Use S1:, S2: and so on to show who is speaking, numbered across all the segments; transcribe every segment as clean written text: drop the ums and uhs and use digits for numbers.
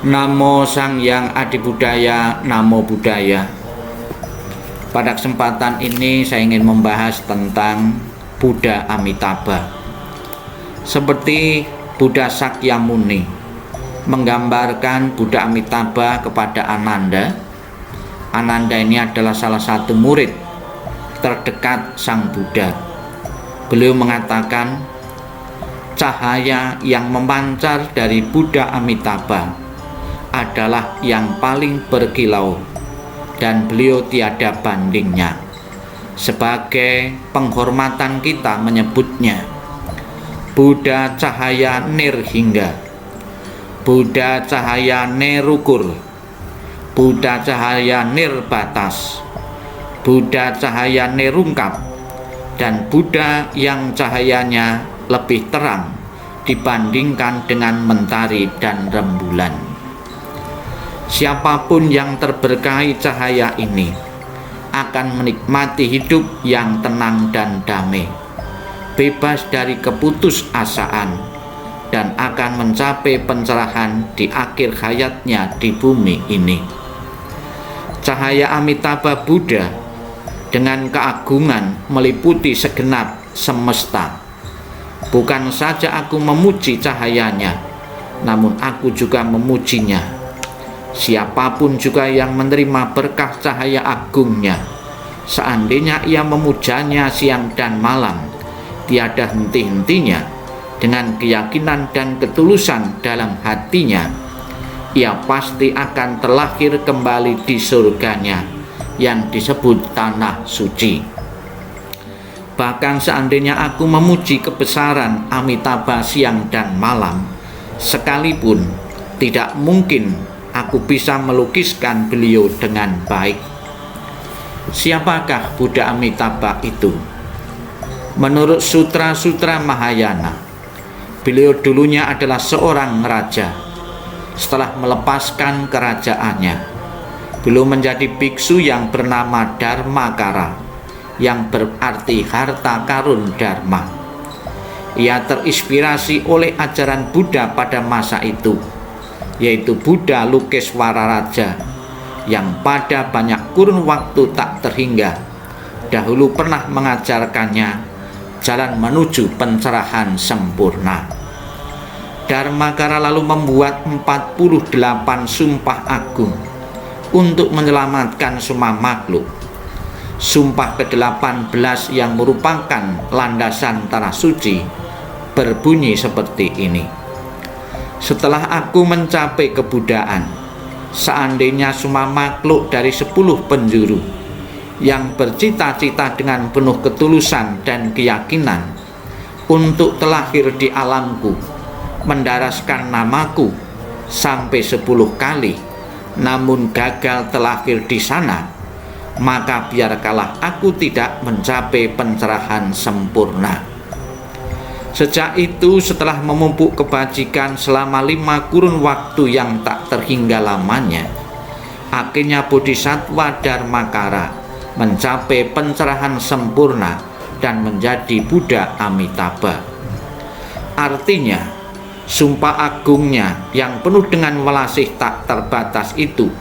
S1: Namo Sang Hyang Adibudaya, Namo Buddhaya. Pada kesempatan ini saya ingin membahas tentang Buddha Amitabha. Seperti Buddha Sakyamuni menggambarkan Buddha Amitabha kepada Ananda. Ananda ini adalah salah satu murid terdekat Sang Buddha. Beliau mengatakan cahaya yang memancar dari Buddha Amitabha adalah yang paling berkilau dan beliau tiada bandingnya. Sebagai penghormatan kita menyebutnya Buddha Cahaya Nirhingga, Buddha Cahaya Nirukur, Buddha Cahaya Nirbatas, Buddha Cahaya Nirungkap, dan Buddha yang cahayanya lebih terang dibandingkan dengan mentari dan rembulan. Siapapun yang terberkahi cahaya ini akan menikmati hidup yang tenang dan damai, bebas dari keputusasaan, dan akan mencapai pencerahan di akhir hayatnya di bumi ini. Cahaya Amitabha Buddha dengan keagungan meliputi segenap semesta. Bukan saja aku memuji cahayanya, namun aku juga memujinya. Siapapun juga yang menerima berkah cahaya agungnya, seandainya ia memujanya siang dan malam, tiada henti-hentinya, dengan keyakinan dan ketulusan dalam hatinya, ia pasti akan terlahir kembali di surganya yang disebut tanah suci. Bahkan seandainya aku memuji kebesaran Amitabha siang dan malam, sekalipun tidak mungkin aku bisa melukiskan beliau dengan baik. Siapakah Buddha Amitabha itu? Menurut sutra-sutra Mahayana, beliau dulunya adalah seorang raja. Setelah melepaskan kerajaannya, beliau menjadi biksu yang bernama Dharmakara, yang berarti harta karun Dharma. Ia terinspirasi oleh ajaran Buddha pada masa itu, yaitu Buddha Lukeswara Raja, yang pada banyak kurun waktu tak terhingga dahulu pernah mengajarkannya jalan menuju pencerahan sempurna. Dharmakara lalu membuat 48 sumpah agung untuk menyelamatkan semua makhluk. Sumpah ke-18 yang merupakan landasan tanah suci berbunyi seperti ini: setelah aku mencapai kebudaan, seandainya semua makhluk dari 10 penjuru yang bercita-cita dengan penuh ketulusan dan keyakinan untuk terlahir di alamku mendaraskan namaku sampai 10 kali, namun gagal terlahir di sana, maka biarkanlah aku tidak mencapai pencerahan sempurna. Sejak itu, setelah memumpuk kebajikan selama 5 kurun waktu yang tak terhingga lamanya, akhirnya Bodhisattva Dharmakara mencapai pencerahan sempurna dan menjadi Buddha Amitabha. Artinya, sumpah agungnya yang penuh dengan welasih tak terbatas itu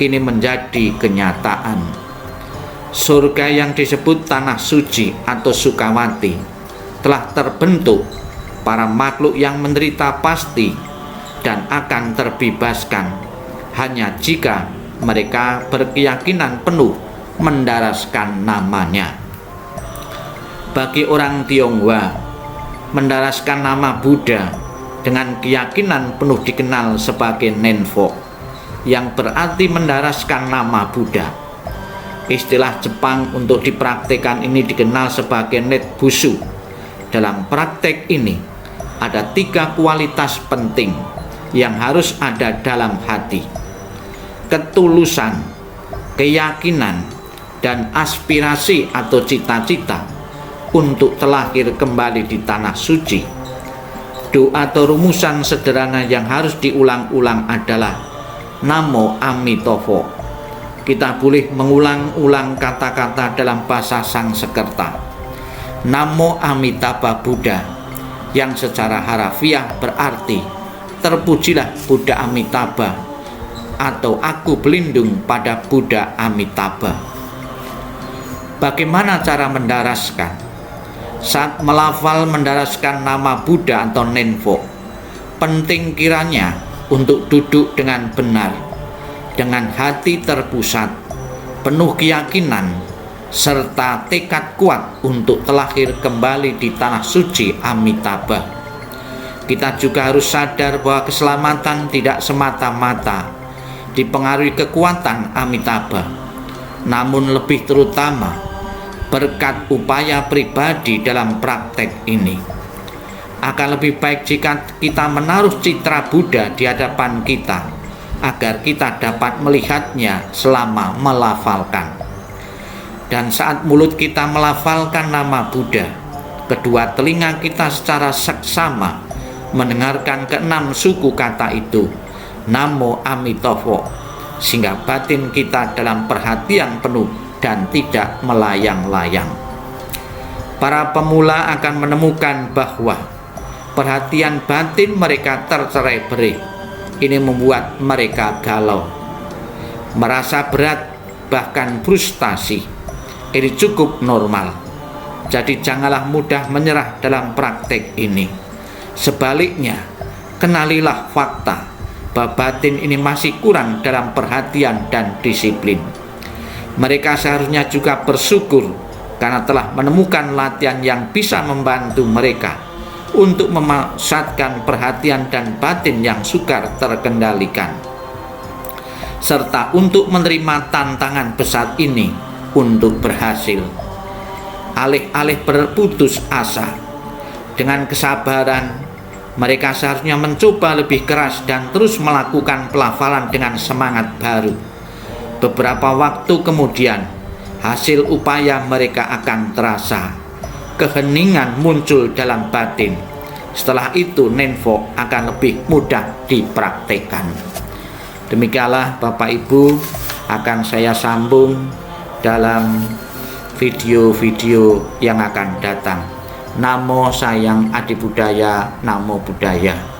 S1: kini menjadi kenyataan. Surga yang disebut tanah suci atau Sukawati telah terbentuk. Para makhluk yang menderita pasti dan akan terbebaskan hanya jika mereka berkeyakinan penuh mendaraskan namanya. Bagi orang Tionghoa, mendaraskan nama Buddha dengan keyakinan penuh dikenal sebagai Nenfo, yang berarti mendaraskan nama Buddha. Istilah Jepang untuk dipraktikkan ini dikenal sebagai Netbusu. Dalam praktek ini ada 3 kualitas penting yang harus ada dalam hati: ketulusan, keyakinan, dan aspirasi atau cita-cita untuk terlahir kembali di tanah suci. Doa atau rumusan sederhana yang harus diulang-ulang adalah Namo Amitabha. Kita boleh mengulang-ulang kata-kata dalam bahasa Sanskerta. Namo Amitabha Buddha, yang secara harafiah berarti terpujilah Buddha Amitabha, atau aku berlindung pada Buddha Amitabha. Bagaimana cara mendaraskan? Saat melafal mendaraskan nama Buddha atau Nenfo, penting kiranya untuk duduk dengan benar, dengan hati terpusat, penuh keyakinan, serta tekad kuat untuk terlahir kembali di tanah suci Amitabha. Kita juga harus sadar bahwa keselamatan tidak semata-mata dipengaruhi kekuatan Amitabha, namun lebih terutama berkat upaya pribadi dalam praktek ini. Akan lebih baik jika kita menaruh citra Buddha di hadapan kita, agar kita dapat melihatnya selama melafalkan. Dan saat mulut kita melafalkan nama Buddha, kedua telinga kita secara seksama mendengarkan keenam suku kata itu, Namo Amitabha, sehingga batin kita dalam perhatian penuh dan tidak melayang-layang. Para pemula akan menemukan bahwa perhatian batin mereka tercerai-berai. Ini membuat mereka galau, merasa berat, bahkan frustasi. Ini cukup normal. Jadi janganlah mudah menyerah dalam praktek ini. Sebaliknya, kenalilah fakta bahwa batin ini masih kurang dalam perhatian dan disiplin. Mereka seharusnya juga bersyukur karena telah menemukan latihan yang bisa membantu mereka untuk memusatkan perhatian dan batin yang sukar terkendalikan, serta untuk menerima tantangan besar ini untuk berhasil. Alih-alih berputus asa, dengan kesabaran mereka seharusnya mencoba lebih keras dan terus melakukan pelafalan dengan semangat baru. Beberapa waktu kemudian, hasil upaya mereka akan terasa. Keheningan muncul dalam batin. Setelah itu, Nenfo akan lebih mudah dipraktekkan. Demikianlah Bapak Ibu, akan saya sambung dalam video-video yang akan datang. Namo Sayang Adi Budaya, Namo Buddhaya.